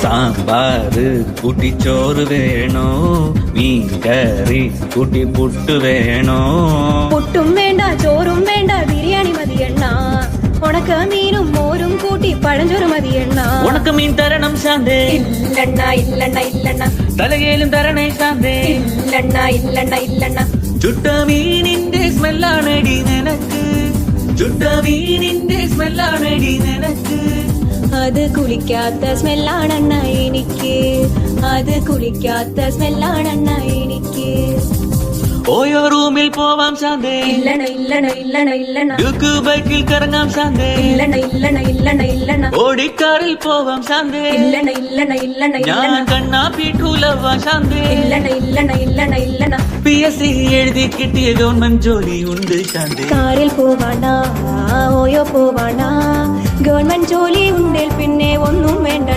സാമ്പാറ് കൂട്ടിച്ചോറ് വേണോ, മീൻ കറി കൂട്ടി പുട്ട് വേണോ? പുട്ടും വേണ്ട ചോറും വേണ്ട ബിരിയാണി മതിയെണ്ണ, ഉണക്ക മീനും മോരും കൂട്ടി പഴഞ്ചോറ് മതിയെണ്ണ. ഉണക്ക മീൻ തരണം ശാന്തേ. ഇല്ലണ്ണ ഇല്ലണ്ണ ഇല്ലണ്ണ. തലകേലും തരണേ ശാന്തേ. ഇല്ലണ്ണ ഇല്ലണ്ണ ഇല്ലണ്ണ. ചുട്ട മീനിന്റെ സ്മെല്ലാണടി നിനക്ക്, ചുട്ട മീനിന്റെ സ്മെല്ലാണടി നിനക്ക്. അത് കുളിക്കാത്ത സ്മെല്ലാണെണ്ണ എനിക്ക്, അത് കുളിക്കാത്ത സ്മെല്ലാണെണ്ണ എനിക്ക്. ഓയോ റൂമിൽ പോവാം ശാന്തേ. ഇല്ലണ ഇല്ലണ ഇല്ലണ ഇല്ലണ. ഡ്യൂക്ക് ബൈക്കിൽ കറങ്ങാം ശാന്തേ. ഇല്ലണ ഇല്ലണ ഇല്ലണ ഇല്ലണ. ഓടിക്കാറിൽ പോവാം ശാന്തേ. ഇല്ലണ ഇല്ലണ ഇല്ലണ ഞാൻ ഇല്ലണ. കണ്ണാപ്പിട്ടൂലവാ ശാന്തേ. ഇല്ലണ ഇല്ലണ ഇല്ലണ ഇല്ലണ. PSC എഴുതി കിട്ടിയ ഗവൺമെന്റ് ജോലി ഉണ്ട് ശാന്തേ. കാറിൽ പോവാണ ഓയോ പോവാണ, ഗവൺമെന്റ് ജോലി ഉണ്ടേൽ പിന്നെ ഒന്നും വേണ്ട.